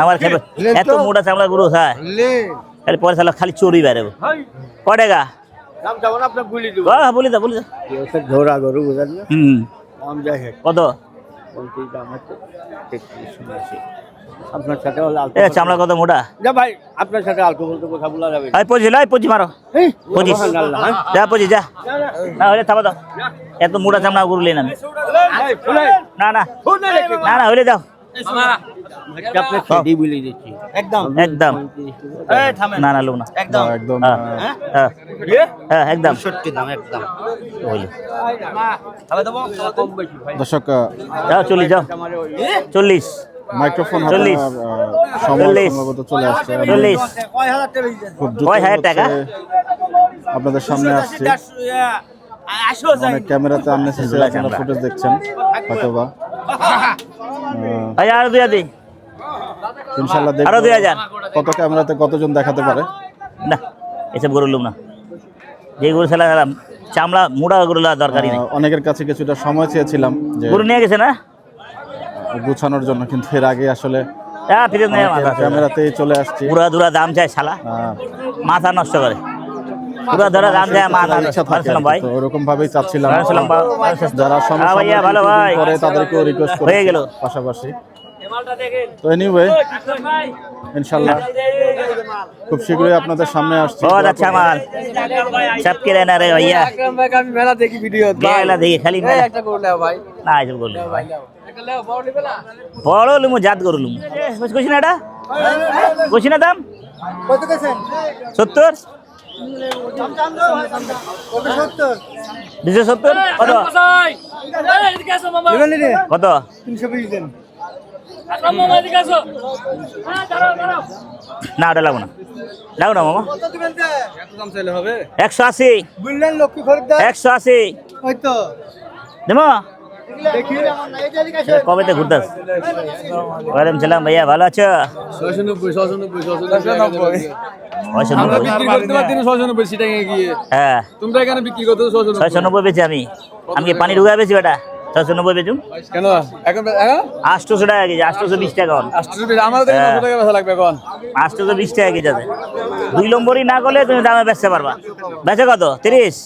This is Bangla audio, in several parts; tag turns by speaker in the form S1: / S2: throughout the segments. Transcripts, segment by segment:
S1: আমার খেপে এত মোটা চামড়া গরু হয় খালি পরে সালা খালি চড়ি বেড়াবো কয় টাকা বলি দা
S2: ঘোড়া গরু বুঝলেন না দাম যাই
S1: কত
S2: দাম হচ্ছে 33 আপনার সাথে
S1: চামড়া কত মোটা
S2: যা ভাই আপনার সাথে অল্প বলতে কথা বলা যাবে
S1: পঁচিশ মারো 25 যা 25 যা না হলে থাবা দাও এত মোটা চামড়া গরু লেন আমি না না না না হলে দাও
S2: একদম
S1: না না লোক না
S2: একদম একদম
S1: হ্যাঁ একদম
S2: 60 দাম একদম
S3: দর্শক
S1: যাও 40 যাও 40
S3: মাইক্রোফোন
S1: 40
S3: সম্ভবত চলে আসছে
S1: 40
S3: খুব দ্রুত
S1: কয় হাজার টাকা
S3: আপনাদের সামনে আসছে অনেক ক্যামেরাতে আননেসেসারি আপনারা ফুটেজ দেখছেন হয়তোবা
S1: আরো 2000
S3: ইনশাআল্লাহ
S1: আরো
S3: দেখব
S1: 2000
S3: কত ক্যামেরাতে কতজন দেখাতে পারে
S1: না এসব গরু লোক না যে গরু খেলা চামড়া মোটা গরু দরকারই নেই
S3: অনেকের কাছে কিছুটা সময় চেয়েছিলাম যে
S1: গরু নিয়ে গেছে না
S3: গুছানোর জন্য কিন্তু এর আগে আসলে
S1: ফিরে নেই
S3: ক্যামেরাতেই চলে আসছে
S1: পুরা দুরা দাম চায় শালা মাথা নষ্ট করে পুরা ধরা দাম যায় মাথা
S3: ইচ্ছা থাকে
S1: ভাই
S3: তো ওরকম ভাবেই চাচ্ছিলাম যারা
S1: ভাইয়া ভালো ভাই
S3: করে তাদেরকেও রিকোয়েস্ট করে
S1: হয়ে গেল
S3: পাশাপাশি তো এনিওয়ে ইনশাআল্লাহ খুব শীঘ্রই আপনাদের সামনে আসছে
S1: बहुत अच्छा माल सबके रहना रे भैया
S2: আকরাম ভাই আমি মেলা দেখি ভিডিও
S1: মেলা দেখি খালি মেলা
S2: একটা করে নাও ভাই
S1: না আইসব করলে ভাই
S2: একটা লেও বড় নিবে না
S1: বড় লুমু জাত গরু লুমু কইছি না এটা কইছি না দাম
S2: কত কইছেন
S1: 70 270 কত কত
S2: 320 দেন
S1: না ওটা লাগবো না লাগো না মামা
S2: কত দিবেন যে এত দাম চাইলে হবে
S1: 180
S2: বুঝলেন লক্ষ্মী খরিদ্দার
S1: 180
S2: ওই তো
S1: দেবো
S2: দেখি
S1: কবে তো ঘুরতাস ওয়ালাইকুম সালাম ভাইয়া ভালো আছো
S2: 690 তোমরা এখানে বিক্রি করতে
S1: 690 বেচি আমি কি পানি ঢুকা বেশি বেটা 690 বেচুম
S2: কেন এখন
S1: 800 টাকা কেজি 820 টাকা
S2: 800 আমাদের থেকে 900 টাকা বেচা লাগবে এখন
S1: 820 টাকা কেজি আছে 2 নম্বরই না করলে তুমি দামে বেচতে পারবা বেচে কত 30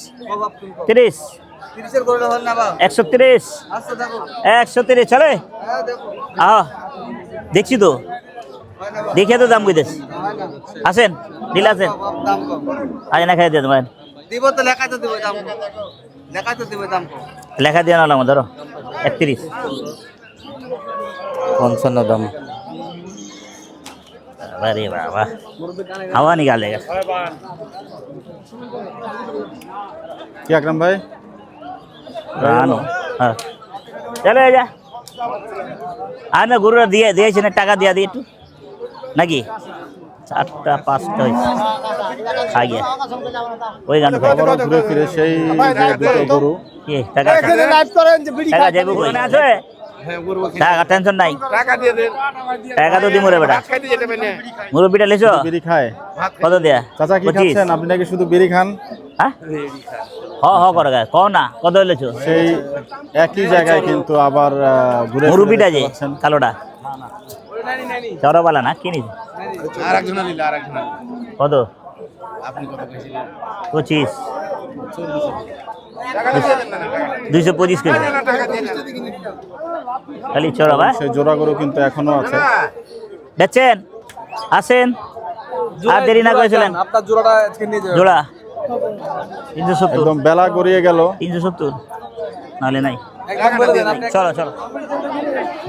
S1: 30
S2: 30 এর করে হল না বা
S1: 130
S2: আচ্ছা দেখো
S1: 130 চলে
S2: হ্যাঁ দেখো
S1: দেখছি তো দেখে তো দাম কইতেছ আসেন ডিল আছেন
S2: দাম কম
S1: আজ না খাই দিয়ে তোমার
S2: দিব তো লেখাই তো দিব দাম লেখাই তো দিব দাম
S1: লেখা দিয়ে নাও ধরো 31
S3: 55 দাম
S1: अरे बाबा हवा निकालेगा
S3: কি আকরাম ভাই
S1: রানো হ্যাঁ চলে যা আর না গরুরা দিয়েছে না টাকা দিয়া দিই একটু নাকি 4টা 5টা হয়েছে খাই গিয়া ওই গান
S3: ঘুরে ফিরে সেই যে দুটো গরু
S1: কি টাকা যাইব কই না আছে টাকা টেনশন নাই টাকা তো দিমু রে বেটা মুরব্বিটা লেছো
S3: বিড়ি খায়
S1: কত দেয়া
S3: চাচা কি খাচ্ছেন আপনি নাকি শুধু বিড়ি খান
S1: হ্যাঁ করে গায় কও না কত লেছো
S3: সেই একই জায়গায় কিন্তু আবার ঘুরে
S1: মুরব্বিটা যে কালোটা চড়াবালা না কিনি
S2: আরেকজন নিল আরেকজন
S1: কত
S2: আপনি কত কইছিলেন
S1: 25 225 কেজি খালি চড়াবা
S3: সেই জোড়া গরু কিন্তু এখনো আছে
S1: দেখছেন আসেন আর দেরি না করেছিলেন
S2: আপনার জোড়াটা আজকে নিয়ে যাবেন
S1: জোড়া 370
S3: একদম বেলা গড়িয়ে গেল
S1: 370 নালে নাই
S2: একদম বলে দেন আপনি
S1: চলো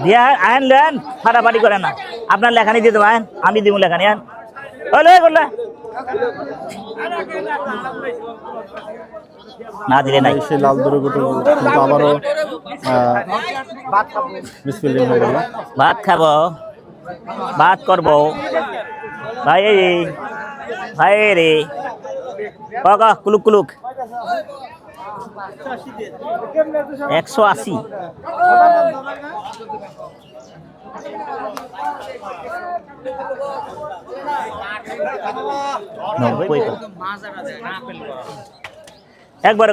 S1: দিয়া আইন লেন ফাটাফাটি করেন না আপনার লেখানি দিয়ে দেবো আইন আমি দিব লেখানি আইন ওলে বললে না দিলে নাই
S3: সেই লাল দড়ি গরু কিন্তু আবারও মিসফিল্ডিং হয়ে গেল
S1: ভাত খাবো ভাত করবো ভাই রে কাকা কুলুক কুলুক 180 একবার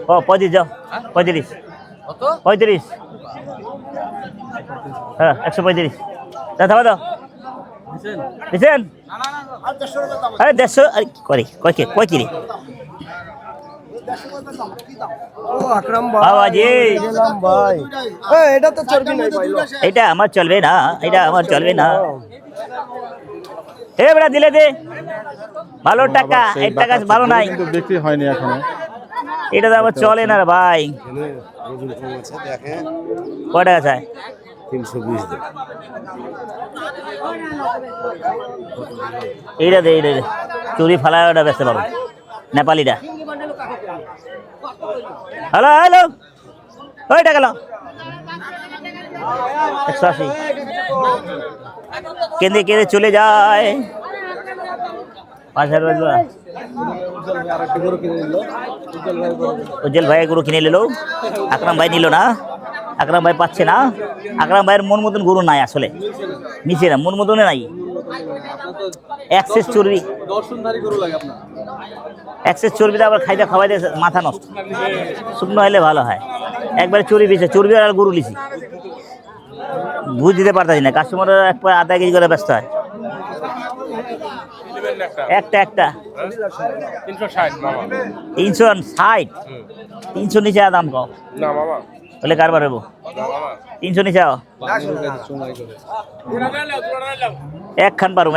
S1: কো 25 যাও 35 35। হ্যাঁ 135। থামা দাও দিচ্ছেন আরে 150 আরে কি করে কয় কি রে বাবাজি
S2: এটা তো চর্বি নাই ভাই
S1: এটা আমার চলবে না এ বেটা দিলে দে ভালো টাকা
S3: সেই
S1: এই টাকা
S3: বাটার
S1: ভালো নাই
S3: কিন্তু বিক্রি হয়নি এখনো।
S1: এটা তো আবার চলে না রে ভাই কয় টাকা চাই
S2: 320 দে
S1: এইটা দে চুরি ফালা ওটা বেচতে পারো নেপালিটা হ্যালো ওই টাকা লো 180 কেঁদে চলে যায় 5000 টাকা উজ্জ্বল ভাই গরু কিনে নিল আকরাম ভাই নিল না আকরাম ভাই পাচ্ছে না আকরাম ভাইয়ের মন মতন গরু নাই আসলে নিচে না মন মতনে নাই এক্সেস চর্বি এক্সেস চর্বিটা আবার খাইতে খাওয়াইতে মাথা নষ্ট শুকনো হলে ভালো হয় একবারে চর্বি বেশি চর্বি আর গরু লিছি বুঝ দিতে পারতাছি না কাস্টমার আধা কেজি করে ব্যস্ত হয় একটা 360 300 নিচে দাম কও
S2: না মামা
S1: বলে কারবার হবো 300 নিচে একখান পারুম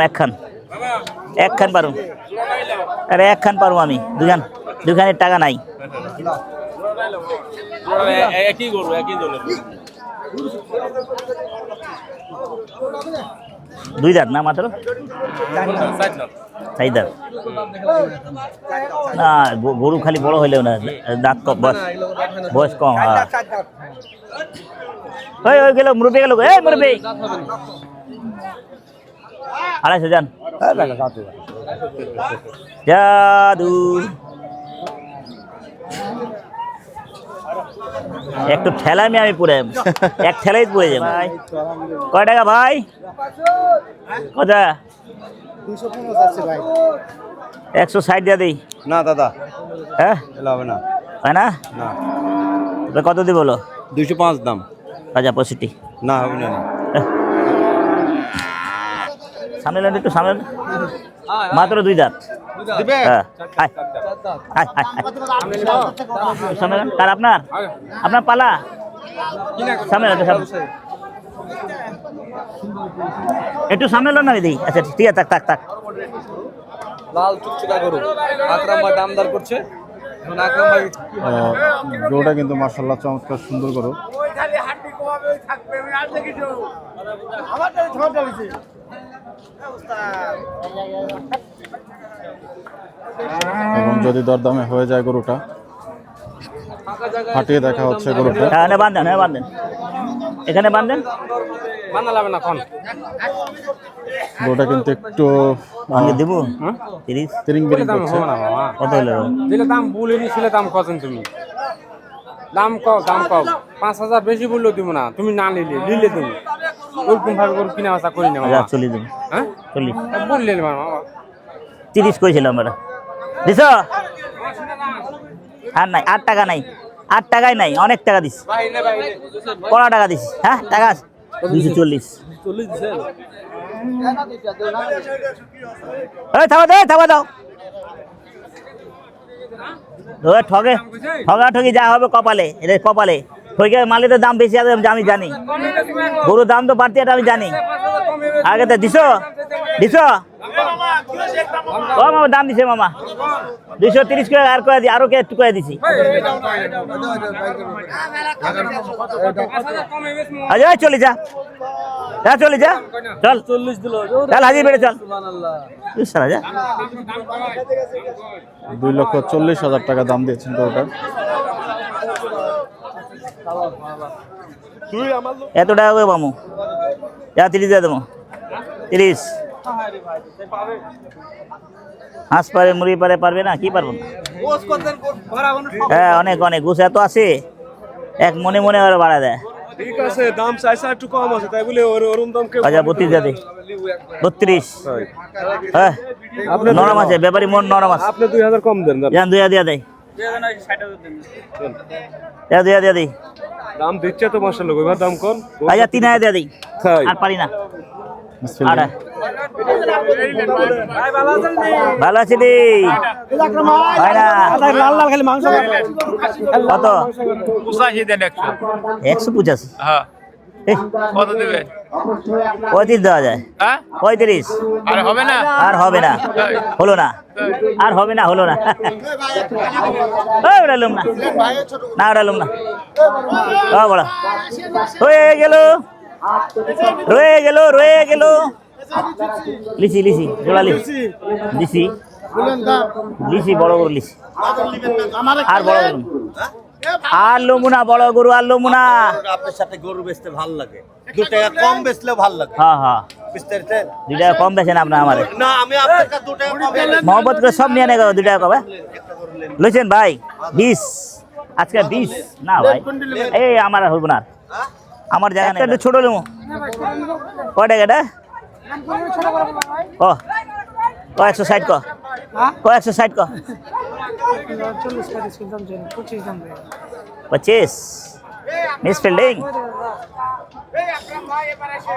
S1: আরে একখান পারুম আমি দুখানের টাকা নাই
S2: একই গরু একই দলের
S1: দুই দাঁত না মাত্র চাই দাঁত না গরু খালি বড় হইলেও না দাঁত কম বয়স কম হ্যাঁ ওই গেল মুরব্বী গেল মুরব্বী 250 যান জাদু একটু ঠেলা আমি পুরে এক ঠেলাই পুড়ে যাবো ভাই কয় টাকা ভাই কথা 160 দিয়ে দিই
S3: না দাদা
S1: হ্যাঁ
S3: হবে না
S1: হয় না কত দিব বলো
S3: 205 দাম
S1: রাজা 65
S3: না হবে না
S1: সামনে লেন একটু সামনে মাত্র 2 দাঁত
S3: দিবে
S1: হ্যাঁ সামনে কার আপনার পালা সামনে একটু সামনে লো না দিদি আচ্ছা ঠিক আছে থাক
S2: লাল চুকচুকা গরু আকরাম ভাই দামদার করছে এখন আকরাম ভাই
S3: গরুটা কিন্তু মাশাআল্লাহ চমৎকার সুন্দর গরু এবং যদি দরদামে হয়ে যায় গরুটা হাঁটিয়ে দেখা হচ্ছে গরুটা
S1: এখানে বাঁধেন এখানে বাঁধেন
S2: বানা লাগবে না কোন
S3: গরুটা কিন্তু একটু
S1: আমি দেবো 30
S3: তিরিং বিরিং করছে
S1: কত হলো
S2: দিলে দাম বলিনি ছিলে দাম কতন তুমি দাম কম 5000 বেশি বললো তুমি না তুমি না নিলে তুমি ওরকম ভাবে করে কিনা আসা করি না মামা
S1: 40 দিন
S2: হ্যাঁ
S1: 40
S2: বললেন মামা
S1: 30 কইছিলাম আমরা দিছ আর নাই 8 টাকা নাই 8 টাকাই নাই অনেক টাকা দিস কত টাকা দিস হ্যাঁ টাকা 240
S2: দিছেন
S1: এই থামা দাও ঠগি যা হবে কপালে এটা কপালে ঠকে মালের দাম বেশি আছে আমি জানি গরুর দাম তো বাড়তি এটা আমি জানি আগে তো দিছ ও মামা দাম দিছে মামা 230 করে আর করে দি আরো কে একটু করে দিছি আজ চলে যা চল
S2: 40 দিল
S1: চল হাজির বেড়ে চল সারা যা
S3: 2,40,000 টাকা দাম দিয়েছেন গরুটার
S1: এত টাকা করে পামু যা 30 দিয়ে দেবো 30 হাঁস পারে মুরগি পারবে না কি পারবো না হ্যাঁ অনেক গুছ এত আছে এক মনে ওরা বাড়া দেয়
S2: ঠিক আছে দাম চাইছা একটু কম আছে তাই বলে ওরম দাম কে
S1: আচ্ছা 32 দিয়ে দে 32 হ্যাঁ আপনি নরম আছে ব্যাপারী মন নরম আছে
S2: আপনি 2000 কম দেন
S1: জান 2000 দিয়ে দে দিয়ে দিই
S2: দাম দিচ্ছে তো মাশাআল্লাহ, এবার দাম কোন?
S1: আচ্ছা 3000 দিয়ে দিই, আর পারি না।
S3: বিসমিল্লাহ।
S1: আরে ভালো আছিলি? হয় না
S4: লাল লাল খালি মাংস
S1: কত?
S2: 85 দেন 100।
S1: 185।
S2: হ্যাঁ,
S1: এহ,
S2: কত দিবে?
S1: 35 দেওয়া যায়।
S2: হ্যাঁ,
S1: 35
S2: আর হবে না?
S1: আর হবে না, হলো না, আর হবে না, হলো না। ওড়ালুম না, না ওড়ালুম না, বড় হয়ে গেল, রয়ে গেল, রয়ে গেল। লিচি লিচি জোড়া লিচি, লিচি লিচি, বড় গরু লিচি, আর বড় গরু আর লমুনা, বড় গরু আর লমুনা।
S5: আপনার সাথে গরু বেচতে ভালো লাগে, 2 টাকা কম বেচলে ভালো লাগে।
S1: হ্যাঁ হ্যাঁ,
S5: বুঝতে পারছেন?
S1: 2 টাকা কম বেছেন আপনার আমারে,
S5: না আমি আপনার কাছে 2 টাকা কম বেচলে
S1: মোহাম্মদ করে সব নিয়ে নেগো 2 টাকা কবে লইছেন ভাই? 20 আজকে 20 না ভাই, এই আমার আর হইব না, আমার জায়গা নেই, একটু ছোট লেমু। কয় টাকা এটা? ও 160 ক, 160 ক, 25 মিস ফিল্ডিং।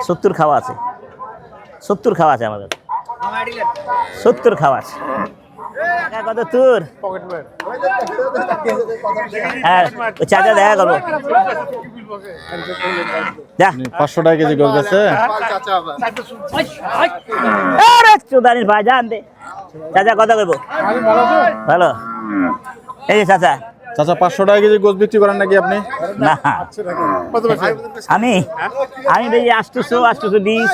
S1: 70 খাওয়া আছে, 70 খাওয়া আছে আমাদের, 70 খাওয়া আছে। টাকা কত তোর? হ্যাঁ, ওই চাচা দেখা করবো, যা।
S3: 500 টাকা কেজি গোস বেচে।
S1: আরে চুদানির ভাই জান দে। চাচা কত করবো? ভালো। এই যে চাচা,
S3: চাচা 500 টাকা কেজি গোস বিক্রি করেন নাকি আপনি?
S1: না আমি আমি বেশি 820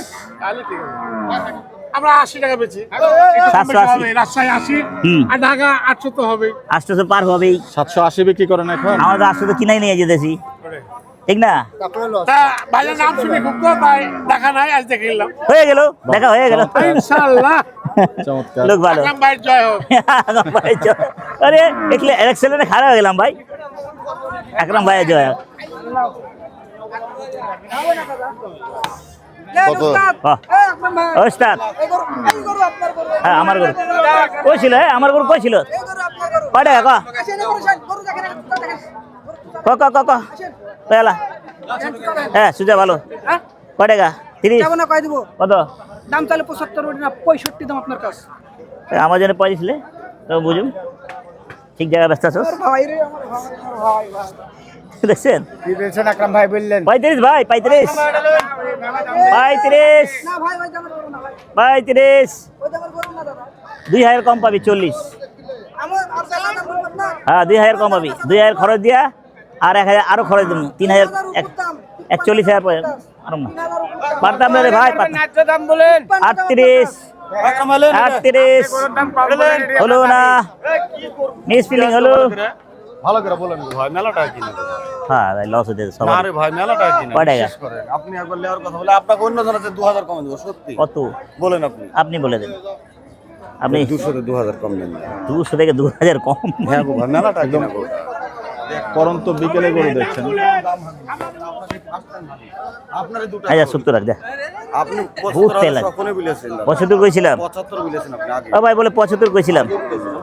S4: আমরা 80 টাকা বেচি,
S1: 780
S4: রাজশাহী 80
S1: হুম,
S4: আর ঢাকা 800 তো হবে।
S1: 800 পার হবেই।
S3: 780 বিক্রি করেন এখন?
S1: আমরা তো 800 কিনাই নিয়ে যেতেছি, ঠিক না?
S4: তা ভাইয়ের নাম শুনে খুব তো তাই দেখা নাই, আজ দেখে গেলাম।
S1: হয়ে গেল, দেখা হয়ে গেল।
S4: ইনশাআল্লাহ
S3: চমৎকার।
S1: লোক ভালো।
S4: আকরাম ভাইয়ের জয় হোক।
S1: ভাই জয়। আরে একলে এক্সেলেন্টে খারাপ হয়ে গেলাম ভাই। আকরাম ভাই জয় হোক।
S3: কত?
S1: ওস্তাদ, হ্যাঁ আমার গরু কইছিল, আমার গরু কইছিল। কয় টাকা ক ক ক ক ক পেলা? হ্যাঁ সুজা ভালো। কয় টাকা? 30
S6: কেমন কয় দিব?
S1: কত
S6: দাম তাহলে 75 না 65 দাম আপনার কাছে।
S1: আমার জন্য পয়সা তো বুঝুম, ঠিক জায়গায় ব্যস্ত আছো
S6: ভাই রে, আমার ভাই ভাই
S1: দেখছেন?
S4: কি বলছেন আকরাম ভাই বললেন?
S1: 35 ভাই, 35 35
S6: না ভাই ভাই দাম করব না ভাই,
S1: 35
S6: ওই দাম করব না দাদা।
S1: 2000 কম পাবি, 40।
S6: আমার আর দাম করব না।
S1: হ্যাঁ 2000 কম পাবি, 2000 খরচ দিয়া আর 1000 আরো খরচ দেবো, 3000 41,000 পারতাম না রে ভাই,
S4: ন্যায্য দাম বলেন।
S1: 38 হলো না, মিস ফিলিং হলো।
S3: ভালো করে বলেন ভাই, মেলাটা কি না?
S1: হ্যাঁ ভাই লস হতে
S3: না
S1: সবার।
S3: রে ভাই, মেলাটা কি না?
S1: কয় টাকা?
S3: বিশ্বাস করেন, আপনি একবার লেওয়ার কথা বলে আপনাকে অন্য জনের 2000 কম দেব, সত্যি
S1: কত
S3: বলেন আপনি।
S1: আপনি বলে দেন, আপনি
S3: 200 তে 2000 কম দেন।
S1: 200 থেকে 2000 কম।
S3: হ্যাঁ গো ভাই, মেলাটা একদম পরন্ত বিকেলে করে দেখছেন।
S5: আপনারে 2 টাকা
S1: আচ্ছা 70 রাখ যা।
S5: আপনি
S1: বহুত তেল
S5: 75
S1: আছে।
S5: কখনো বলেছেন
S1: 75 কইছিলাম,
S5: 75 বলেছেন আপনি আগে।
S1: ও ভাই বলে 75 কইছিলাম।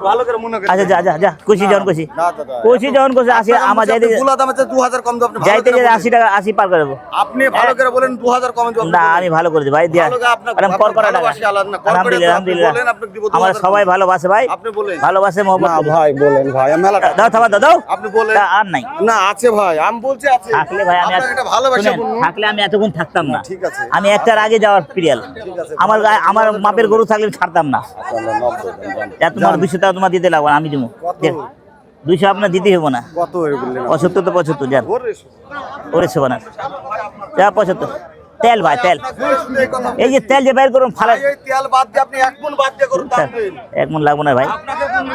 S5: ভালো করে মনে করেন।
S1: আচ্ছা যা যা যা, খুশি যখন খুশি,
S5: না দাদা,
S1: খুশি যখন খুশি। 80 আমার যাইতে
S5: গুলা দামে 2000 কম দাও, আপনি ভালো
S1: যাইতে
S5: করে
S1: যে
S5: বলেন।
S1: 80 টাকা 80 পার করে দেবো।
S5: আপনি ভালো করে বলেন 2000 কম দেব।
S1: না আমি ভালো করে দিই ভাই, দিয়া
S5: ভালো করে আপনার
S1: আরাম কর করা টাকা।
S5: ভালোবাসি আলাদা না, কর করে
S1: আলহামদুলিল্লাহ,
S5: তো আপনি
S1: আলহামদুলিল্লাহ,
S5: বলেন, আপনাকে দিব
S1: আমার
S5: 2000
S1: সবাই ভালোবাসে ভাই,
S5: আপনি বলেন।
S1: ভালোবাসে মোহব্বত।
S5: না ভাই বলেন ভাই, মেলাটা
S1: দাও থাবা দাও,
S5: আপনি বলেন।
S1: তা আর নাই।
S5: না আছে ভাই, আমি বলছি আছে।
S1: থাকলে ভাই আমি
S5: আপনাকে একটা ভালোবাসা
S1: শুনেন,
S5: বলুন।
S1: থাকলে আমি এতক্ষণ থাকতাম না।
S5: ঠিক আছে।
S1: আমি একটার আগে যাওয়ার পিরিয়াল, আমার আমার মাপের গরু থাকলে আমি ছাড়তাম না। যা তোমার 200 টাকা তোমার দিতে লাগবে, আমি দিব। 200 আপনার দিতে হবো না।
S5: কত এর বললেন?
S1: 75 তো 75 যান,
S5: ওরে
S1: ওরে শোভা না, যা 75 তেল ভাই, তেল
S5: শুধু এই কথা
S1: এই যে তেল যে বাইর করুন ফালা,
S5: ভাই, এই তেল বাদ দিয়ে আপনি এক মণ বাদ দিয়ে করুন দাম দিন।
S1: 1 মণ লাগবে না ভাই।
S5: আপনাকে কোন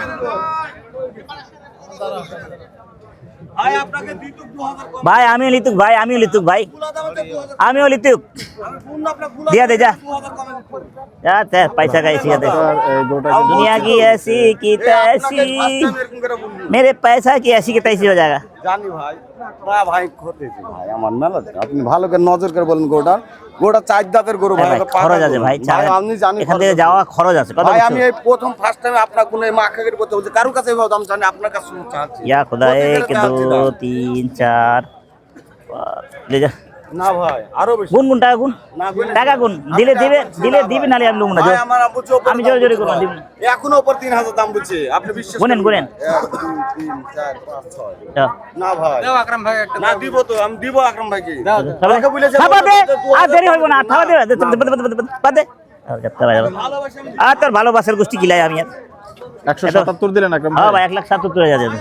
S5: ভাই আপনাকে দিতুক 2000 কম
S1: ভাই আমিও লিতুক ভাই, আমিও লিতুক ভাই,
S5: গুলা দামে 2000
S1: আমিও লিতুক।
S5: আমি কোন আপনাকে গুলা
S1: দিয়া দে যা,
S5: 2000 কমে দিচ্ছি।
S1: যা তেল পয়সা का इसी दे।
S3: আর এই গোটা
S1: दुनिया की ऐसी की
S5: এই আপনাকে
S1: तैसी,
S5: ফার্স্ট টাইম এরকম করে বললি।
S1: मेरे पैसा की ऐसी की तैसी हो जाएगा।
S5: জানি ভাই।
S3: না ভাই ক্ষতিছি ভাই আমার মেলা আপনি ভালো করে নজর করে বলেন গোটা 4 দাঁতের গরু ভাই
S1: খরচ আছে ভাই,
S3: আমি জানি
S1: এখান থেকে যাওয়া খরচ আছে।
S3: ভাই আমি এই প্রথম ফার্স্ট টাইম আপনার কোন এই মাখাগির করতে বলছি কারোর কাছে এভাবে দাম জানি আপনার কাছে চাচ্ছি
S1: ইয়া খোদা 1 2 3 4 5 ले जा
S3: না ভাই আরো বেশি
S1: গুন গুন টাকা গুন টাকা গুন দিলে দিবে নালে আমি লুম না
S3: ভাই আমার আম্মু চোপ
S1: আমি জোরে জোরে করব দিব
S3: এখনো উপর 3000 দাম বলছে আপনি বিশ্বাস
S1: গুনেন
S3: 1 2 3 4 5 6
S1: দাও
S3: না ভাই
S2: দাও আকরাম ভাই একটা
S3: না দিব তো আমি দিব আকরাম ভাইকে
S1: সবাই
S3: আমাকে বলেছে
S1: খাবা দে আর দেরি হইব না খাবা দে বাদ দে আর তোর ভালোবাসার গোষ্ঠী কিলাই আমি আর
S3: 177 দিলেন আকরাম
S1: হ্যাঁ ভাই 1,77,000 যাবে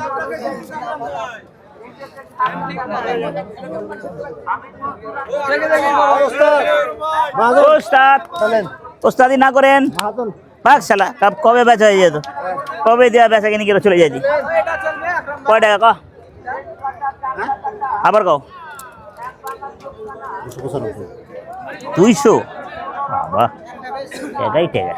S1: ওস্তাদ ওস্তাদি না করেন ভাগ শালা কবে বেচা হয়ে যেত কবে দেওয়া বেচা কিনে গেলে চলে যাইতি কয় টাকা ক আবার কও 200 বাহ টাকাই টাকা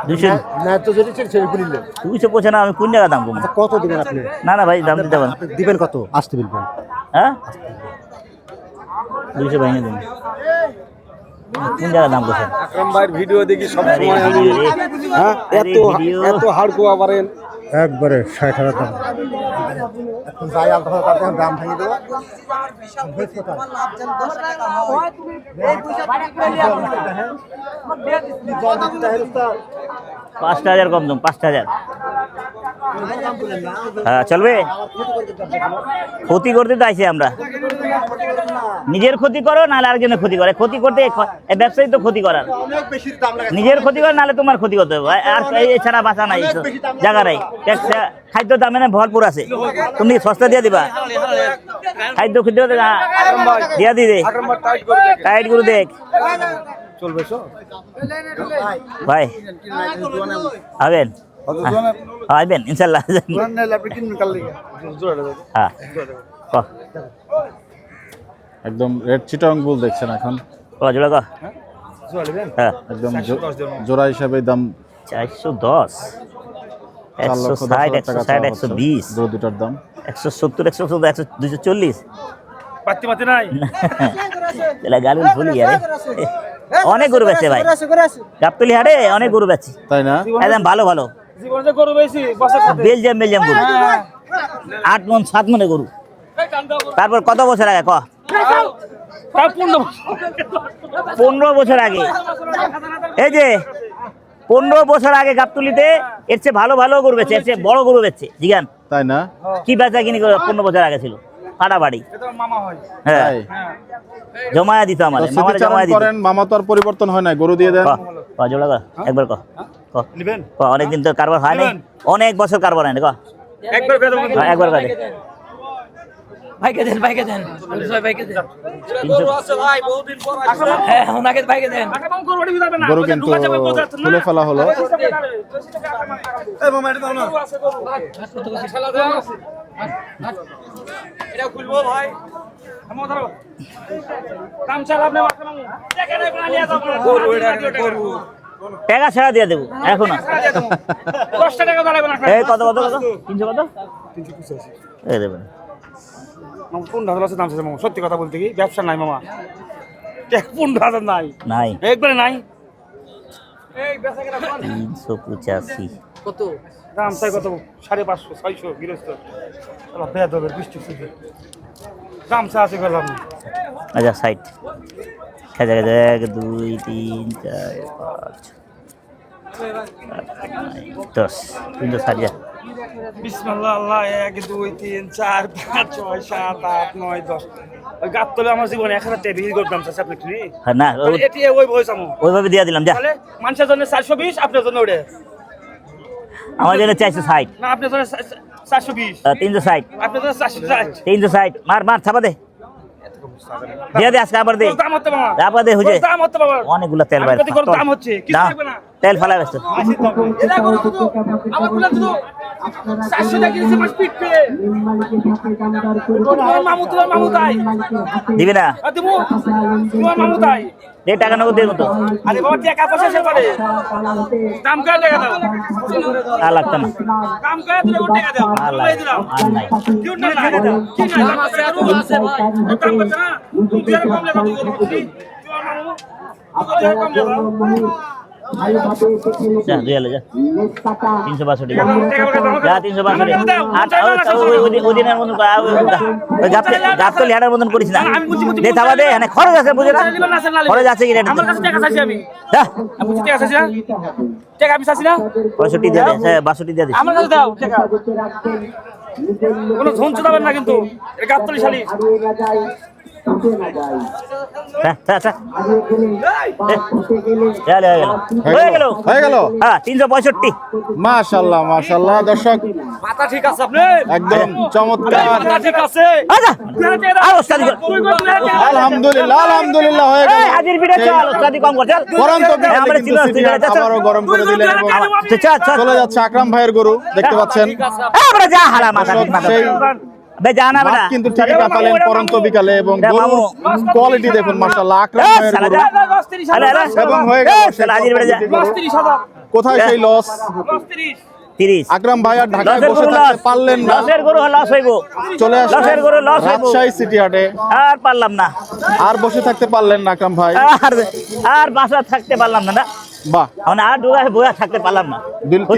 S1: 200
S7: না তো যদি ছেড়ে পুরিলে
S1: 200 পয়সা না আমি কোন টাকা দাম কম
S7: কত দিবেন আপনি
S1: না না ভাই দাম দিতে পারেন
S7: দিবেন কত আসতে বলবেন
S1: হ্যাঁ 200 ভেঙে দিন কোন জায়গা দাম করছেন
S2: আকরাম ভাইয়ের ভিডিও দেখি সব
S1: আরে
S2: সময় আমি
S1: ভিডিও রে।
S2: হ্যাঁ
S1: আরে ভিডিও।
S2: এত হাড়কুয়া পারেন
S7: একবারে 60,000 দাম এখন যাই আলতা ফালতা এখন দাম ভেঙে দেবো
S6: এই পয়সা করে
S1: 5,000 কম দাম 5,000 হ্যাঁ চলবে ক্ষতি করতে তো আইছি আমরা নিজের ক্ষতি করো নাহলে আরেকজনের ক্ষতি করে ক্ষতি করতে এই ব্যবসায়ী তো ক্ষতি করার নিজের ক্ষতি করে নাহলে তোমার ক্ষতি করতে হবে আর এছাড়া বাঁচা নাই জায়গা নাই খাদ্য দামে না ভরপুর আছে তুমি সস্তা দিয়ে দিবা খাদ্য খুঁজতে দিয়া দি দে
S2: আকরাম ভাই টাইট করে দেখেন
S1: টাইট করে দেখ
S2: চলবে সব
S1: ভাই আবেন আইবেন ইনশাল্লাহ হ্যাঁ ক
S3: একদম রেড চিটাং বুল দেখছেন এখন
S1: ক জোড়া ক হ্যাঁ
S3: একদম জোড়া হিসাবে দাম
S1: 410 160 160 120
S3: গরু দুটার দাম
S1: 170 170 240
S2: পাতি পাতি নাই
S1: তাহলে গালুল ভুলি আরে অনেক গরু বেচে ভাই গাবতলি হাটে অনেক গরু বেচে
S3: তাই না
S1: একদম ভালো ভালো
S2: জীবনে গরু বেশি বছর
S1: বেলজিয়াম গরু 8 মন 7 মনে গরু তারপর কত বছর আগে ক 15 বছর আগে এই যে 15 বছর আগে গাবতলিতে এর চেয়ে ভালো ভালো গরু বেচে এর চেয়ে বড় গরু বেচে জিগান
S3: তাই না
S1: কি বেচা কিনি 15 বছর আগে ছিল ফাটাফাটি
S2: মামা হয়
S1: হ্যাঁ
S3: তাই
S1: জমায়া দিত আমার মামার জমায়া
S3: স্মৃতিচারণ
S1: দিত
S3: করেন মামা তো আর পরিবর্তন হয় না গরু দিয়ে দেন
S1: ক জোড়া ক একবার ক
S2: নেবেন
S1: ক অনেকদিন তো কারবার হয় না অনেক বছর কারবার হয় না ক
S2: একবার বেদম
S1: একবার কাজে
S8: ভাইকে দেন ভাইকে দেন
S1: 300
S2: ভাই বহুদিন পর
S8: হ্যাঁ ওনাকে ভাইকে দেন
S3: গরু কিন্তু তুলে ফেলা হলো
S2: এটা খুলবো ভাই আমো ধরো কাম চাল আপনি দেখেন এই প্রাণী আছে গরু এটা গরু
S1: টাকা ছাড়া দিয়ে দেবো এখন
S2: 10 টাকা দাঁড়াবেন আপনার
S1: এই কত কত কত 300 কত 385 এই দেবেন
S2: মামা 15,000 আছে দাম আছে মামা সত্যি কথা বলতে কি ব্যবসা নাই মামা 15,000 নাই
S1: নাই
S2: একবারে নাই এই বেচা কেনা
S1: 385
S8: কত
S2: দাম চাই কত 550 600 গিরস্ত আল্লাহ বেদ হবে বৃষ্টি শুধু দাম চা আছে গেলাম
S1: আচ্ছা সাইড খেজা খেজা 1 2 3 4 5 10 360
S2: বিসমিল্লাহ আল্লাহ 1 2 3 4 5 6 7 8 9 10 ওই গাবতলে আমার জীবনে 1000 টাকা বিক্রি করতাম স্যার আপনি কি
S1: হ্যাঁ না
S2: এটি ওই ভয়েস আমো
S1: ওইভাবে দিয়ে দিলাম যা
S2: তাহলে মানুষের জন্য 420 আপনার জন্য ওটা
S1: আমার জন্য 460
S2: না আপনার জন্য 420
S1: 360
S2: আপনার জন্য 460
S1: 360 মার মার ছাপা দে দিয়ে দে আজকে আবার দে
S2: দাম হচ্ছে মামা
S1: আবার দে হুজে
S2: দাম হচ্ছে বাবা
S1: অনেকগুলো তেল বাইরে
S2: দাম হচ্ছে কিছু লাগবে না
S1: তেল ফালা ব্যস্ত
S4: আমার বলে দিল 400 টাকা কিনেছে মাছ পিট পেয়ে তোমার মামু তাই
S1: দিবি না
S4: দিমু তোমার মামু তাই
S1: এই টাকা নগদ দিয়ে মতো
S4: আরে বাবা টাকা পয়সা সে পারে দাম কয় টাকা দাও
S1: আর লাগতো না
S4: দাম কয় দিলে ওর টাকা দাও
S1: আর
S4: বলে দিলাম
S1: আর নাই
S4: কিউ না টাকা দাও কি না দাম আছে আর আছে ভাই দাম কত না তুই আর কম লাগা তুই তোমার মামু তুই আর কম লাগা
S1: যা দুই আলে যা 362 যা 362 ওদিনের মতন গাছ লিহাটার মতন করিস না দে থাবা দে এখানে খরচ আছে বুঝে না খরচ আছে কি রে
S4: আমার কাছে টাকা চাইছি আমি
S1: যা
S4: আমি টাকা চাইছি না টাকা আমি চাইছি না
S1: 65 দিয়ে দে 62 দিয়ে দে
S4: আমার কাছে দাও টাকা কোনো ঝঞ্ঝ যাবেন না কিন্তু এটা গাবতলি শালি
S1: হয়ে গেল হ্যাঁ 365
S7: মাশাআল্লাহ মাশাআল্লাহ দর্শক
S4: মাথা ঠিক আছে আপনি
S7: একদম চমৎকার
S4: মাথা ঠিক আছে
S1: আচ্ছা আর ওস্তাদি
S7: আলহামদুলিল্লাহ আলহামদুলিল্লাহ হয়ে গেল
S1: হাজির ভিডিও চল ওস্তাদি কম কর চল
S7: পরন্ত
S1: আমরা
S7: বিকেলে কিন্তু সিটি হাট আবারও গরম করে দিলেন এবং চলে যাচ্ছে আকরাম ভাইয়ের গরু দেখতে পাচ্ছেন
S1: আমরা যা হারা মাথা
S7: সেই
S1: বে জানা
S7: মাছ
S1: বেটা
S7: কিন্তু ঠিকই কাটালেন পরন্ত বিকালে এবং গরুর কোয়ালিটি দেখুন মাশাআল্লাহ আকরাম ভাইয়ের গরু এবং হয়ে গেল
S1: হাজির বেটা যা
S4: 30000
S7: কোথায় সেই লস
S1: 30
S7: আকরাম ভাই আর ঢাকায় বসে থাকতে পারলেন না
S1: লসের গরু লস হইব
S7: চলে আসলেন
S1: লসের গরু লস হইব
S7: রাজশাহী সিটি হাটে
S1: আর পারলাম না
S7: আর বসে থাকতে পারলেন না আকরাম ভাই
S1: আর বাসা থাকতে পারলাম না
S7: বাহ
S1: আমরা আর বয়া থাকতে পারলাম না
S7: 3 লক্ষ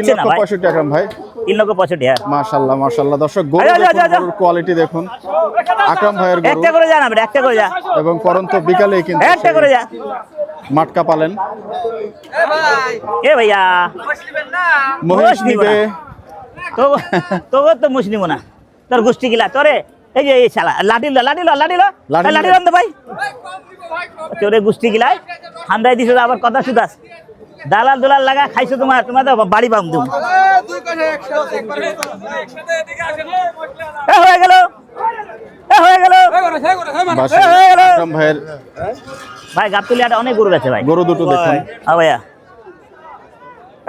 S7: 65 আকরাম ভাই
S1: 3 লক্ষ 65 হ্যাঁ
S7: মাশাআল্লাহ মাশাআল্লাহ দর্শক গরু
S1: যা, যা,
S7: দেখুন,
S1: যা, যা।
S7: গরুর কোয়ালিটি দেখুন আকরাম ভাইয়ের গরু
S1: একটা করে যা না বেটা একটা করে যা
S7: এবং পরন্ত বিকালে কিন্তু
S1: একটা করে যা
S7: মাটকা পালেন
S1: এ ভাইয়া
S7: মহিষ নিবে
S1: তো তো মুসলিম না তোর গোষ্ঠী গিলা তোরে এই যে এই শালা লাঠি লান ভাই তোরে গোষ্ঠী গিলাই ঠান্ডায় দিছো আবার কথা শুধাস দালাল দুলাল লাগা খাইছো তোমার তো বাড়ি পাম তুমি হয়ে গেল
S7: বাসে আকরাম ভাইয়ের
S1: ভাই গাবতলিয়াটা অনেক গরু আছে ভাই
S7: গরু দুটো দেখুন
S1: হ্যাঁ ভাইয়া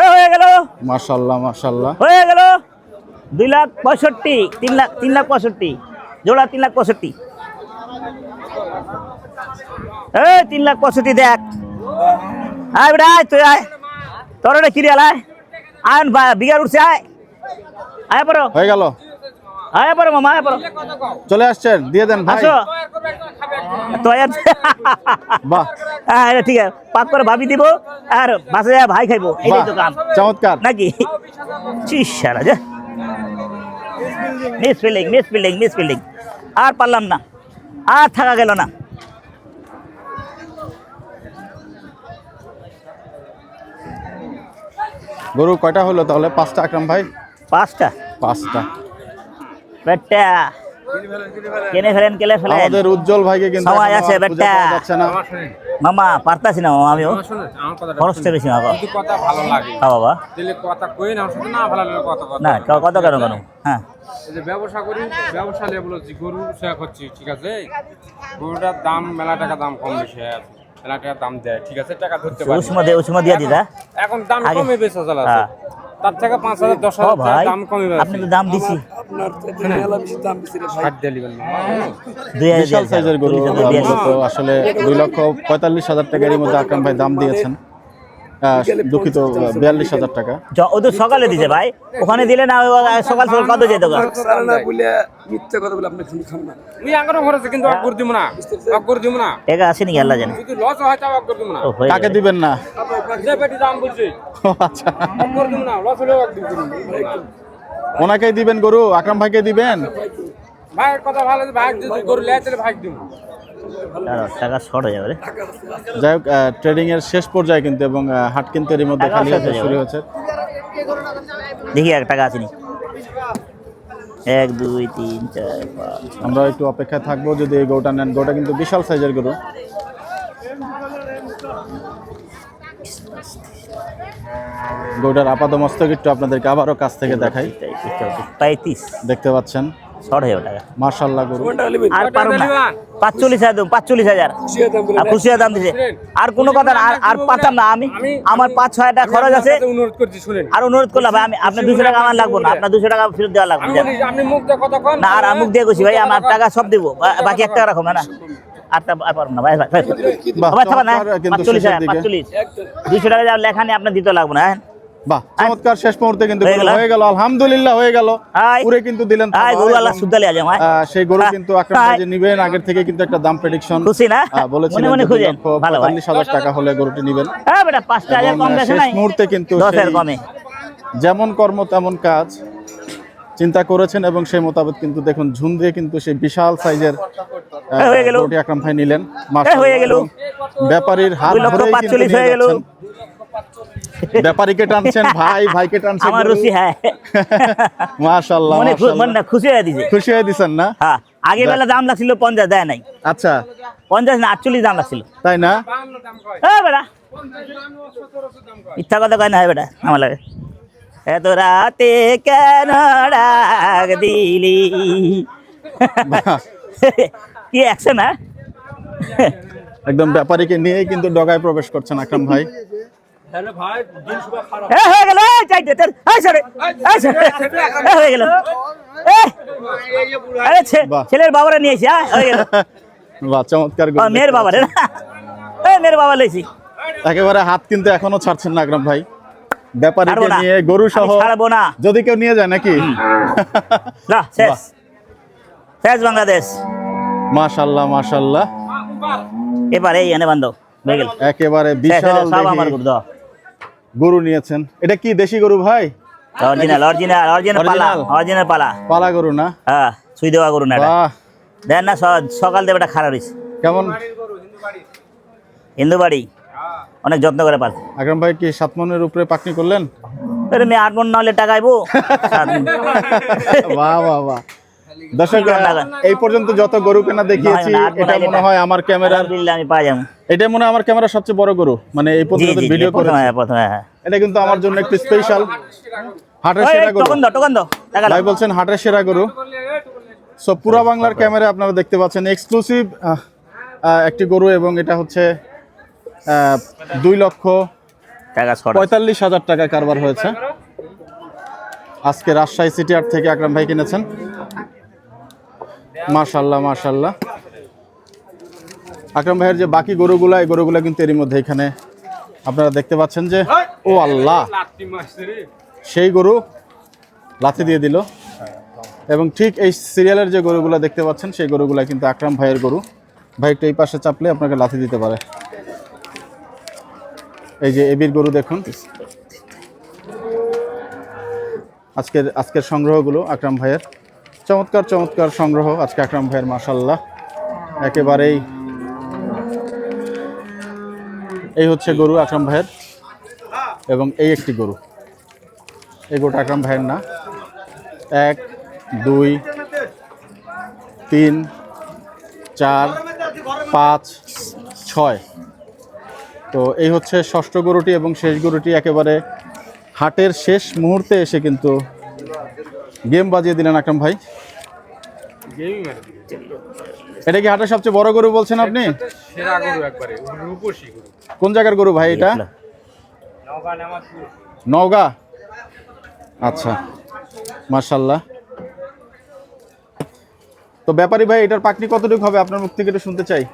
S1: হয়ে গেল
S7: মাশাআল্লাহ মাশাআল্লাহ
S1: হয়ে গেল 2,65,000 3,65,000 জোড়া 3,65,000 এই 3,65,000 দেখ আয় বেটা আয় তুই আয় তোর এটা কিরিয়াল আয় আয় বিঘার উঠছে আয় পড়ো
S7: হয়ে গেল
S1: মামা আয় পড়ো
S7: চলে আসছেন দিয়ে দেন ভাই
S1: আসো তো
S7: বাহ
S1: হ্যাঁ এটা ঠিক আছে পাক করে ভাবি দিব আর বাসে যায় ভাই খাইবো এইটাই তো কাম
S7: চমৎকার
S1: নাকি চিসারা যা মিস ফিল্ডিং আর পারলাম না আর থাকা গেল না
S7: গরু কয়টা হলো তাহলে 5টা আকরাম ভাই
S1: 5টা বেটা কেলে ফেলেন
S7: আমাদের উজ্জ্বল ভাইকে কিন্তু
S1: সময়
S7: এখনো
S1: আছে
S7: আর খুঁজে
S1: বেটা।
S7: পাওয়া যাচ্ছে না
S1: মামা পারতাছি না মামা আমিও
S2: আমার কথা
S1: খরচটা বেশি মামা
S2: কিন্তু কথা ভালো লাগে
S1: হ্যাঁ বাবা
S2: দিলে কথা কই না আমার সাথে না ভালো লাগে কথা কথা
S1: না কত কেন হ্যাঁ
S2: এই যে ব্যবসা করি ব্যবসা নিয়ে বলছি গরু শেয়ার করছি ঠিক আছে গরুটার দাম মেলা টাকা দাম কম বেশি আছে মেলা টাকা দাম দেয় ঠিক আছে টাকা ধরতে পারি
S1: উসমা দিয়ে দিদা
S2: এখন দাম
S1: আগে-
S2: কমে বেশি চলা
S1: হ্যাঁ।
S2: তার থেকে 5,000
S1: ও
S2: 10,000
S1: ভাই
S2: দাম কমে
S1: আপনি তো দাম দিছি
S2: ষাট দিয়ে দিবেন না।
S1: 2,000
S7: বিশাল সাইজের গরু মূলত আসলে 2,45,000 টাকার মধ্যে আকরাম ভাই দাম দিয়েছেন দুঃখিত 42,000 টাকা
S1: ও তো সকালে দিছে ভাই ওখানে দিলে না সকাল কত যেত
S2: উনি আঙ্গরও ভরেছে কিন্তু অগ্র দিব না
S1: টাকা আসে নাকি আল্লাহ জানে
S2: যদি লস হয় তাও অগ্র দিব না
S1: ও, হয়ে
S7: কাকে
S1: যাবে।
S7: দিবেন না
S2: যে পেটি দাম বলছে
S7: ও আচ্ছা
S2: অগ্র দিব না লস হলেও অগ্র দিব না
S7: ওনাকেই দিবেন গরু আকরাম ভাইকে দিবেন
S2: ভাইয়ের কথা ভালো আছে, ভাই যদি গরু লেয় তাহলে ভাই দিব
S1: দাঁড়াও, টাকা শর্ট হয়ে যাবে রে
S7: যাই হোক ট্রেডিং এর শেষ পর্যায়ে কিন্তু এবং হাট কিন্তু এর মধ্যে
S1: টাকা
S7: খালি
S1: শেষ
S7: হতে
S1: হয়ে
S7: শুরু
S1: যাবে।
S7: হয়েছে
S1: দেখি এক টাকা আসেনি 1 2 3 4 5
S7: আমরা একটু অপেক্ষায় থাকবো যদি এই গরুটা নেন গরুটা কিন্তু বিশাল সাইজের গরু গরুটার আপাত মস্তক একটু আপনাদেরকে আবারও কাছ থেকে দেখাই
S1: 35
S7: দেখতে পাচ্ছেন
S1: শর্ট হয়ে টাকা
S7: মাশাআল্লাহ গরু
S1: আর পারো না 45,000 দেব 45,000 আর খুশি দাম দিছে আর কোনো কথা না আর পাতাম না আমি আমার 5-6 টাকা খরচ আছে
S2: অনুরোধ করছি শুনেন
S1: আর অনুরোধ করলাম ভাই আমি আপনার 200 টাকা আমার লাগবে না আপনার 200 টাকা ফেরত দেওয়া লাগবে না।
S2: আপনি মুখ দিয়ে কথা কন
S1: না আর মুখ দিয়ে কইছি ভাই আমার টাকা সব দেব বাকি 1 টাকা রাখো না আটটা পারো না ভাই ভাই ভাই থাকা না
S7: কিন্তু
S1: 45 200 টাকা যা লেখা নেই আপনার দিতে লাগবে না।
S7: বাহ চমৎকার শেষ মুহূর্তে কিন্তু
S1: হয়ে গেল।
S7: হয়ে গেল আলহামদুলিল্লাহ হয়ে গেল পুরো কিন্তু দিলেন
S1: আয় গরু আল্লাহ সুদ্দালি আজ ভাই
S7: সেই গরু কিন্তু আকরাম ভাই যে নিবেন আগের থেকে কিন্তু একটা দাম প্রেডিকশন
S1: খুশি না
S7: বলেছিলেন
S1: মনে মনে খুঁজেন ভালো ভাই
S7: 45,000 টাকা হলে গরুটি নিবেন
S1: হ্যাঁ বেটা 5,000 কম গেছে
S7: শেষ
S1: নাই
S7: মুহূর্তে কিন্তু
S1: 10 এর
S7: সেই
S1: কমে
S7: যেমন কর্ম তেমন কাজ চিন্তা করেছেন এবং সেই মোতাবেক কিন্তু দেখুন ঝুন দিয়ে কিন্তু সেই বিশাল সাইজের
S1: হয়ে গেল।
S7: গরুটি আকরাম ভাই নিলেন
S1: হয়ে গেল।
S7: ব্যাপারীর হাত
S1: 2,45,000 হয়ে গেল।
S7: ব্যাপারীকে টানছেন ভাইকে টানছেন
S1: আমার রুচি হ্যাঁ
S7: মাশাআল্লাহ
S1: মনে
S7: মাশাআল্লাহ
S1: মনে খুশি হয়ে দিছে
S7: খুশি হয়ে দিছেন না
S1: হ্যাঁ আগে বেলা দাম লাগছিল 50 দেয় নাই
S7: আচ্ছা
S1: 50 না 48 দাম লাগছিল
S7: তাই না
S1: হ্যাঁ বেটা মিথ্যা কথা কয় না বেটা আমার লাগে এত রাতে কেন ডাক দিলি কি অ্যাকশন হ্যাঁ
S7: একদম ব্যাপারীকে নিয়ে কিন্তু ডগায় প্রবেশ করছেন আকরাম ভাই
S1: হয়ে গেল চাইতে হয়ে গেল
S7: বাহ।
S1: ছেলের বাবারা নিয়েছি হয়ে গেল
S7: বাহ চমৎকার গরু
S1: মেয়ের
S7: দেখতে
S1: বাবা রে
S7: পাচ্ছেন।
S1: মেয়ের বাবা লইছি
S7: একেবারে হাত কিন্তু এখনো ছাড়ছেন না আকরাম ভাই ব্যাপারীকে
S1: ছাড়বো না।
S7: নিয়ে গরু সহ
S1: আমি ছাড়বো না।
S7: যদি কেউ নিয়ে যায় নাকি
S1: না শেষ শেষ বাংলাদেশ
S7: মাশাআল্লাহ মাশাআল্লাহ
S1: এবার এই এনে বান্ধব হয়ে গেল
S7: একেবারে
S1: শেষ,
S7: বিশাল
S1: সব আমার
S7: দেখি
S1: গরু দাও
S7: গরু নিয়েছেন এটা কি দেশি গরু ভাই
S1: অরিজিনাল অরিজিনাল অরিজিনাল পালা অরিজিনাল পালা
S7: পালা গরু না
S1: হ্যাঁ সুই দেওয়া গরু না এটা।
S7: বাহ
S1: দেন না সকাল দেবে এটা খারাপ হয়েছে
S7: কেমন
S1: হিন্দু বাড়ি অনেক যত্ন করে পালছে
S7: আকরাম ভাই কি 7 মনের উপরে পাকনি করলেন
S1: মেয়ে 8 মন না হলে টাকা আইবো
S7: বাহ বাহ বাহ দর্শক এই পর্যন্ত যত গরু কেনা দেখিয়েছি
S1: না, আট
S7: এটা
S1: মনে
S7: মনে হয় আমার ক্যামেরার
S1: আলহামদুলিল্লাহ আমি পাই যাবো
S7: এটা মনে হয় আমার ক্যামেরার সবচেয়ে বড় গরু মানে এই
S1: জি
S7: পর্যন্ত
S1: জি
S7: ভিডিও করে
S1: প্রথমে হ্যাঁ
S7: এটা কিন্তু আমার জন্য একটু স্পেশাল হাটের সেরা গরু
S1: টোকন দাও টাকা
S7: ভাই বলছেন হাটের সেরা গরু সো পুরা বাংলার ক্যামেরা আপনারা দেখতে পাচ্ছেন এক্সক্লুসিভ একটি গরু এবং এটা হচ্ছে 2,45,000 টাকা কারবার হয়েছে আজকে রাজশাহী সিটি হাট থেকে আকরাম ভাই কিনেছেন মাশাআল্লাহ মাশাআল্লাহ আকরাম ভাইয়ের যে বাকি গরুগুলা এই গরুগুলা কিন্তু এরই মধ্যে এখানে আপনারা দেখতে পাচ্ছেন যে ও আল্লাহ সেই গরু লাথি দিয়ে দিল এবং ঠিক এই সিরিয়ালের যে গরুগুলা দেখতে পাচ্ছেন সেই গরুগুলা কিন্তু আকরাম ভাইয়ের গরু ভাই একটু এই পাশে চাপলে আপনাকে লাথি দিতে পারে এই যে এবির গরু দেখুন আজকের সংগ্রহগুলো আকরাম ভাইয়ের চমৎকার চমৎকার সংগ্রহ আজকে আকরাম ভাইয়ের মাশাআল্লাহ একেবারেই এই হচ্ছে গরু আকরাম ভাইয়ের এবং এই একটি গরু এই গরুটা আকরাম ভাইয়ের না 1 2 3 4 5 6 তো এই হচ্ছে ষষ্ঠ গরুটি এবং শেষ গরুটি একেবারে হাটের শেষ মুহূর্তে এসে কিন্তু গেম বাজিয়ে দিলেন আকরাম ভাই এটা কি হাটের সবচেয়ে বড় গরু বলছেন আপনি
S2: সেরা গরু একবারে রূপসী গরু
S7: কোন জায়গার গরু ভাই এটা নওগাঁ আচ্ছা মাশাআল্লাহ তো ব্যাপারী ভাই এটার পাকনি কতটুকু হবে আপনার মুখ থেকে একটু শুনতে চাই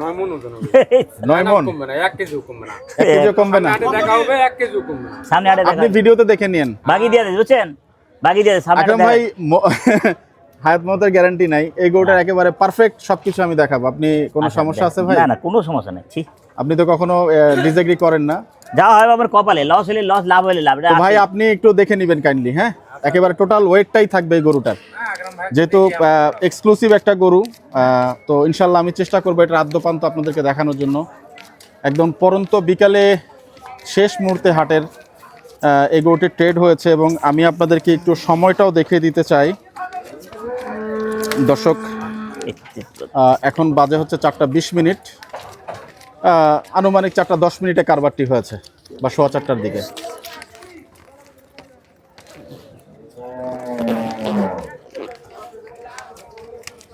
S2: 9 মন ওজন হবে
S7: 9 মন
S2: কমবে না 1 কেজি কমবে না
S7: 1 কেজি কমবে না
S2: হাটে দেখা হবে 1 কেজি কমবে না
S1: সামনে আড়ে
S7: আপনি ভিডিওতে দেখে নিন
S1: বাকি দিয়ে দেন বুঝছেন বাকি দিয়ে দেন সামনে
S7: আকরাম ভাই হায়াত মতের গ্যারান্টি নাই এই গরুটার একেবারে পারফেক্ট সবকিছু আমি দেখাবো আপনি কোনো সমস্যা আছে ভাই
S1: না না কোনো সমস্যা নেই ঠিক
S7: আপনি তো কখনো ডিসএগ্রি করেন না
S1: যা হয় আমার কপালে লস হলে লস লাভ হলে লাভ
S7: তো ভাই আপনি একটু দেখে নেবেন কাইন্ডলি হ্যাঁ একেবারে টোটাল ওয়েটটাই থাকবে এই গরুটার যেহেতু এক্সক্লুসিভ একটা গরু তো ইনশাল্লাহ আমি চেষ্টা করবো এটা আদ্যপান্ত আপনাদেরকে দেখানোর জন্য একদম পরন্ত বিকালে শেষ মুহূর্তে হাটের এই গরুটি ট্রেড হয়েছে এবং আমি আপনাদেরকে একটু সময়টাও দেখিয়ে দিতে চাই দর্শক এখন বাজে হচ্ছে 4:20 মিনিট আনুমানিক 4:10 মিনিটে কারবারটি হয়েছে বা 4:15টার দিকে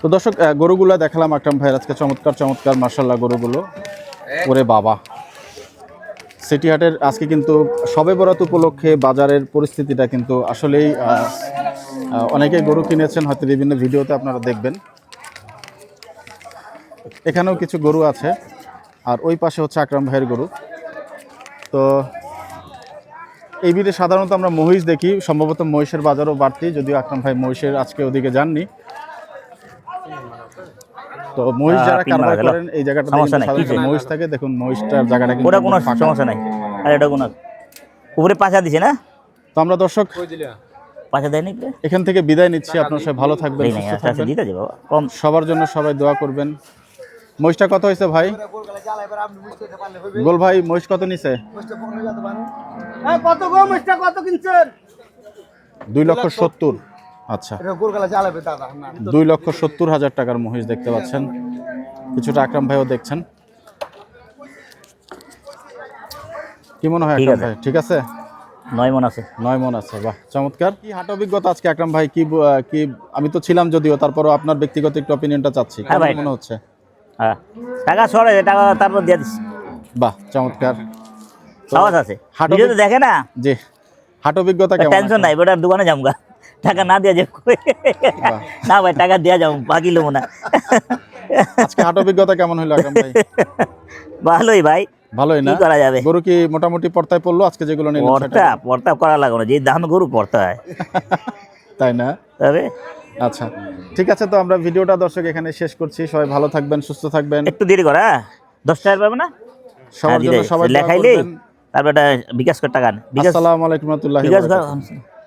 S7: তো দর্শক গরুগুলো দেখালাম আকরাম ভাইয়ের আজকে চমৎকার চমৎকার মার্শাল্লাহ গরুগুলো। ওরে বাবা, সিটি হাটের আজকে কিন্তু শবে বরাত উপলক্ষে বাজারের পরিস্থিতিটা কিন্তু আসলেই অনেকেই গরু কিনেছেন, হয়তো বিভিন্ন ভিডিওতে আপনারা দেখবেন। এখানেও কিছু গরু আছে, আর ওই পাশে হচ্ছে আকরাম ভাইয়ের গরু। তো এই ভিডিও সাধারণত আমরা মহিষ দেখি, সম্ভবত মহিষের বাজারও বাড়তি, যদিও আকরাম ভাই মহিষের আজকে ওদিকে যাননি। তো মহিষ যারা কারবার করেন এই জায়গাটা মহিষ থাকে, দেখুন মহিষটার জায়গাটা কিন্তু
S1: ওটা কোনো সমস্যা নাই। আর এটা কোনো উপরে পাছা দিছে না,
S7: তো আমরা দর্শক
S1: পাছা দেয়নি
S7: এখান থেকে বিদায় নিচ্ছি। আপনারা সবাই ভালো থাকবেন, সুস্থ থাকবেন।
S1: দিতে যাবো কম।
S7: সবার জন্য সবাই দোয়া করবেন। মহিষটা কত হয়েছে ভাই? গোল ভাই মহিষ কত নিছে?
S6: কত গো মিষ্টা কত কিনছেন?
S7: 2,70,000। আচ্ছা,
S6: এটা গোলগালা জ্বালাবে দাদা।
S7: 2,70,000 টাকার মহিষ দেখতে পাচ্ছেন। কিছুটা আকরাম ভাইও দেখছেন। কি মনে হয় আকরাম ভাই, ঠিক আছে?
S1: 9 মণ আছে।
S7: 9 মণ আছে, বাহ চমৎকার। কি হাট অভিজ্ঞতা আজকে আকরাম ভাই? কি আমি তো ছিলাম যদিও, তারপরও আপনার ব্যক্তিগত একটু অপিনিয়নটা চাচ্ছি।
S1: হ্যাঁ ভাই,
S7: মনে হচ্ছে
S1: হ্যাঁ টাকা সরে, টাকা তারপর দিয়ে দিস।
S7: বাহ চমৎকার,
S1: সাহস আছে।
S7: হাট
S1: ভিডিও তো দেখে না,
S7: জি। হাট অভিজ্ঞতা কেমন?
S1: টেনশন নাই, বেটার দোকানে যামগা, টাকা না দিয়া যাবো না ভাই, টাকা দেয়া যাবো, বাকি লোবো না।
S7: আজকে হাট অভিজ্ঞতা কেমন হলো আকরাম ভাই?
S1: ভালোই ভাই,
S7: ভালোই না?
S1: কি করা যাবে।
S7: গরু কি মোটামুটি পর্তায় পড়লো আজকে যেগুলো নিলেন?
S1: পর্তা করা লাগো না, যে দাম গরু পড়তে হয়,
S7: তাই না?
S1: তবে
S7: আচ্ছা ঠিক আছে, তো আমরা ভিডিওটা দর্শক এখানে শেষ করছি। সবাই ভালো থাকবেন, সুস্থ থাকবেন।
S1: একটু দেরি করা, 10 টাকা পাবে না
S7: সবার জন্য সবাই দোয়া
S1: লেখাইলেই
S7: করবেন।
S1: তারপর এটা বিকাশ করে টাকা।
S7: আসসালামু আলাইকুম ওয়া রাহমাতুল্লাহি ওয়া বারাকাতুহু।